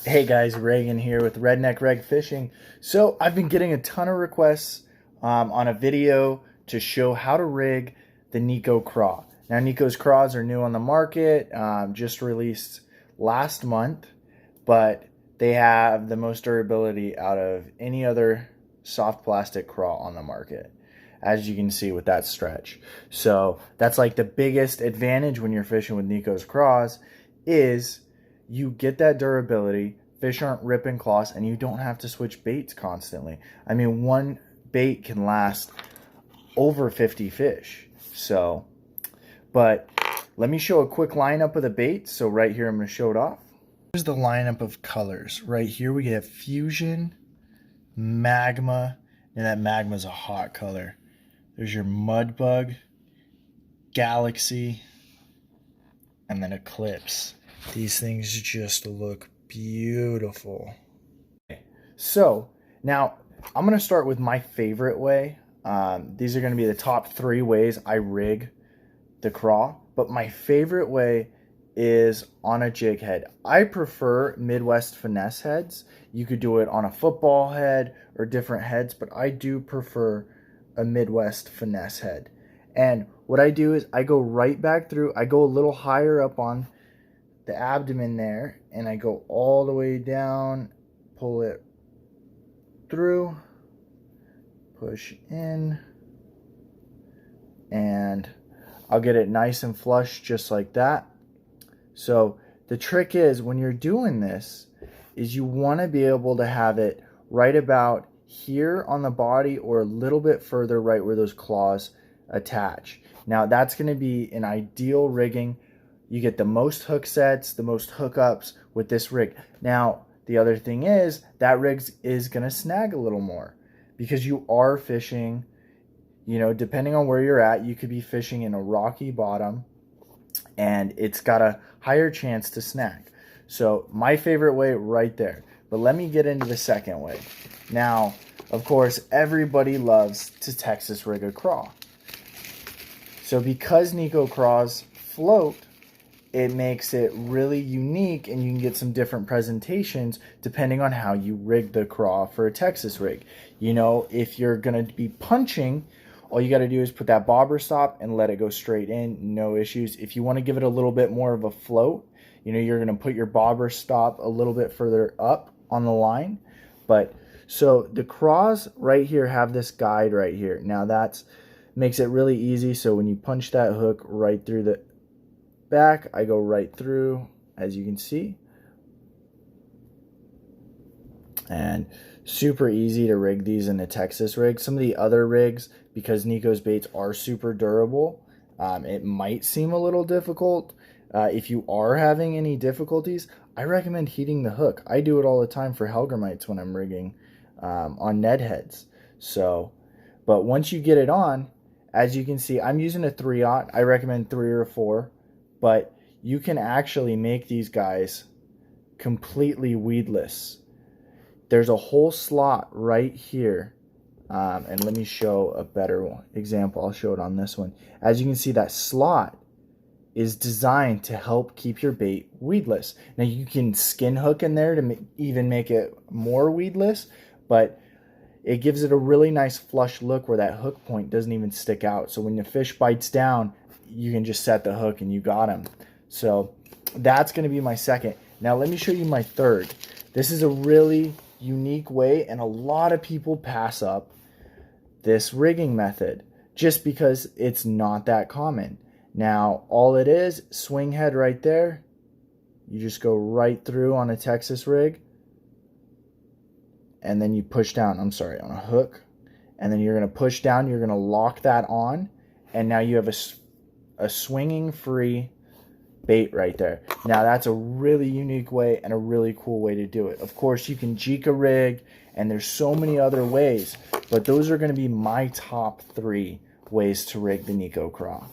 Hey guys, Reagan here with Redneck Reg Fishing. So I've been getting a ton of requests on a video to show how to rig the Nikko Craw. Now Nikko's Craws are new on the market, just released last month, but they have the most durability out of any other soft plastic craw on the market, as you can see with that stretch. So that's like the biggest advantage when you're fishing with Nikko's Craws is you get that durability, fish aren't ripping claws, and you don't have to switch baits constantly. I mean, one bait can last over 50 fish. So, but let me show a quick lineup of the baits. So right here, I'm going to show it off. Here's the lineup of colors. Right here, we have Fusion, Magma, and that Magma is a hot color. There's your Mudbug, Galaxy, and then Eclipse. These things just look beautiful. So now I'm going to start with my favorite way. These are going to be the top 3 ways I rig the craw, but my favorite way is on a jig head. I prefer Midwest finesse heads. You could do it on a football head or different heads, but I do prefer a Midwest finesse head. And what I do is I go right back through. I go a little higher up on the abdomen there, and I go all the way down, pull it through, push in, and I'll get it nice and flush just like that. So the trick is when you're doing this is you want to be able to have it right about here on the body or a little bit further right where those claws attach. Now that's going to be an ideal rigging. You get the most hook sets, the most hookups with this rig. Now, the other thing is that rig is going to snag a little more because you are fishing, you know, depending on where you're at, you could be fishing in a rocky bottom and it's got a higher chance to snag. So my favorite way right there. But let me get into the second way. Now, of course, everybody loves to Texas rig a craw. So because Nikko Craws float, it makes it really unique, and you can get some different presentations depending on how you rig the craw for a Texas rig. You know, if you're going to be punching, all you got to do is put that bobber stop and let it go straight in, no issues. If you want to give it a little bit more of a float, you know, you're going to put your bobber stop a little bit further up on the line. But so the craws right here have this guide right here. Now that's makes it really easy. So when you punch that hook right through the back, I go right through, as you can see, and super easy to rig these in a Texas rig. Some of the other rigs, because Nikko's baits are super durable, it might seem a little difficult. If you are having any difficulties, I recommend heating the hook. I do it all the time for Hellgrammites when I'm rigging on Ned heads. So, but once you get it on, as you can see, I'm using a 3/0. I recommend 3 or 4. But you can actually make these guys completely weedless. There's a whole slot right here. And let me show a better example. I'll show it on this one. As you can see, that slot is designed to help keep your bait weedless. Now you can skin hook in there to even make it more weedless, but it gives it a really nice flush look where that hook point doesn't even stick out. So when the fish bites down, you can just set the hook and you got him. So that's going to be my second. Now let me show you my third. This is a really unique way, and a lot of people pass up this rigging method just because it's not that common. Now all it is, swing head right there. You just go right through on a Texas rig, and then you push down, on a hook, and then you're going to push down, you're going to lock that on, and now you have a swinging free bait right there. Now that's a really unique way and a really cool way to do it. Of course, you can Jika rig, and there's so many other ways, but those are going to be my top 3 ways to rig the Nikko Craw.